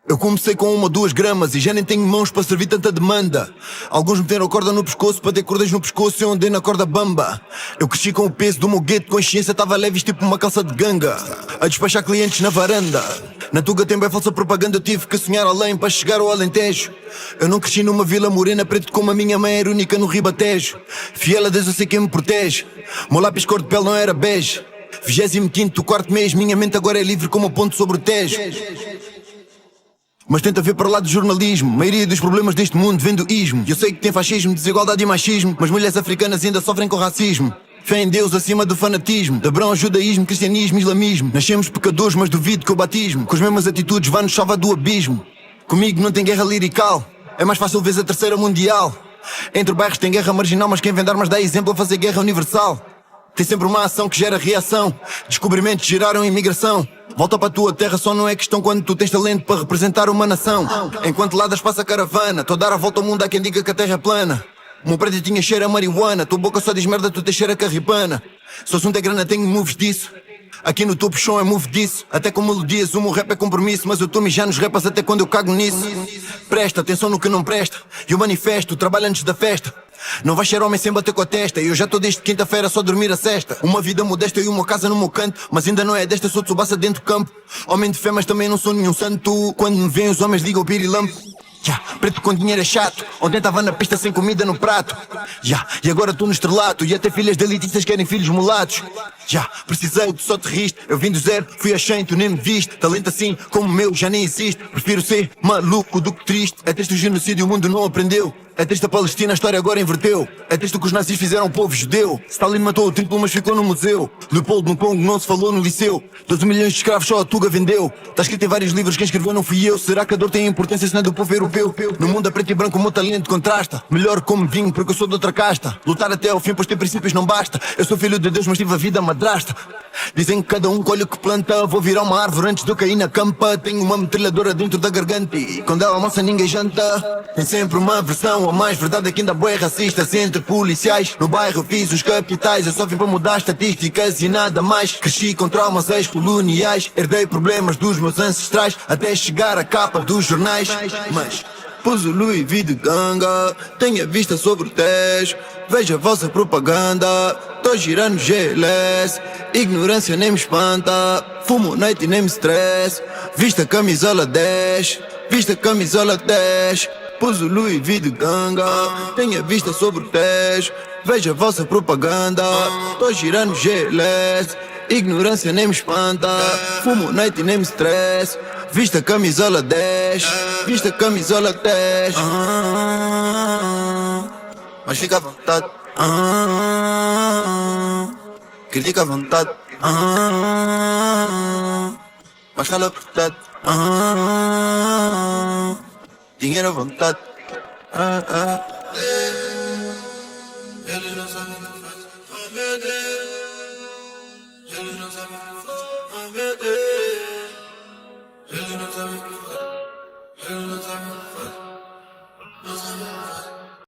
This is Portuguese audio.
Eu comecei com 1 ou 2 gramas e já nem tenho mãos para servir tanta demanda. Alguns meteram a corda no pescoço para ter cordas no pescoço e eu andei na corda bamba. Eu cresci com o peso do meu gueto, consciência estava leve tipo uma calça de ganga. A despachar clientes na varanda. Na Tuga tem bem falsa propaganda, eu tive que sonhar além para chegar ao Alentejo. Eu não cresci numa vila morena preto como a minha mãe era única no Ribatejo. Fiel a Deus eu sei quem me protege. Meu lápis cor de pele não era bege. 25º, quarto mês, minha mente agora é livre como o ponto sobre o Tejo. Mas tenta ver para lá do jornalismo. A maioria dos problemas deste mundo vem do ismo. Eu sei que tem fascismo, desigualdade e machismo, mas mulheres africanas ainda sofrem com racismo. Fé em Deus acima do fanatismo. Hebrão, judaísmo, cristianismo, islamismo. Nascemos pecadores, mas duvido que o batismo com as mesmas atitudes vá nos salvar do abismo. Comigo não tem guerra lirical. É mais fácil ver a terceira mundial. Entre bairros tem guerra marginal, mas quem vem dar mais dá exemplo a fazer guerra universal. Tem sempre uma ação que gera reação. Descobrimentos geraram imigração. Volta para a tua terra só não é questão quando tu tens talento para representar uma nação. Enquanto ladas passa a caravana, tô a dar a volta ao mundo a quem diga que a terra é plana. O meu prédio tinha cheiro a marihuana, tua boca só diz merda, tu tens cheiro a carripana. Se o assunto é grana tenho moves disso. Aqui no topo chão é move disso. Até com melodias o meu rap é compromisso, mas eu tô mijar nos rapas até quando eu cago nisso. Presta atenção no que não presta. Eu manifesto, trabalho antes da festa. Não vais ser homem sem bater com a testa. Eu já tô desde quinta-feira só dormir a cesta. Uma vida modesta e uma casa no meu canto, mas ainda não é desta, sou Tsubasa dentro do campo. Homem de fé mas também não sou nenhum santo. Quando me veem os homens ligam o pirilampo. Preto com dinheiro é chato. Ontem tava na pista sem comida no prato. E agora tô no estrelato. E até filhas de elitistas querem filhos mulatos. Precisei, tu só te riste. Eu vim do zero, fui a 100, tu nem me viste. Talento assim como o meu já nem existe. Prefiro ser maluco do que triste. É texto do genocídio, o mundo não aprendeu. É texto da Palestina, a história agora inverteu. É texto que os nazis fizeram ao povo judeu. Stalin matou o triplo mas ficou no museu. Leopoldo no Congo não se falou no liceu. 12 milhões de escravos só a Tuga vendeu. Tá escrito em vários livros, quem escreveu não fui eu. Será que a dor tem importância se não é do povo europeu? No mundo a preto e branco o meu talento contrasta. Melhor como vinho porque eu sou de outra casta. Lutar até ao fim pois ter princípios não basta. Eu sou filho de Deus mas tive a vida madrasta. Dizem que cada um colhe o que planta. Vou virar uma árvore antes de eu cair na campa. Tenho uma metralhadora dentro da garganta e quando ela almoça ninguém janta. Tem sempre uma versão a mais. Verdade é que ainda bué racistas entre policiais. No bairro eu fiz os capitais. Eu só vim para mudar estatísticas e nada mais. Cresci com traumas ex-coloniais. Herdei problemas dos meus ancestrais até chegar à capa dos jornais. Mas pus o Louis V de ganga. Tenho a vista sobre o Tejo. Veja a vossa propaganda. Tô girando GLS. Ignorância nem me espanta. Fumo night e nem me stress. Vista camisola 10. Vista camisola 10. Pus o Louis V de ganga. Tenho a vista sobre o Tejo. Veja a vossa propaganda. Tô girando GLS. Ignorância nem me espanta. Fumo night e nem me stress. Vista camisola 10. Vista camisola 10. Mas fica à vontade. Critica à vontade. Mas cala a verdade. Dinheiro à vontade. Eles não sabem o que faz. Oh meu Deus. Eles não sabem o que faz. Oh meu Deus. Eles não sabem o que faz.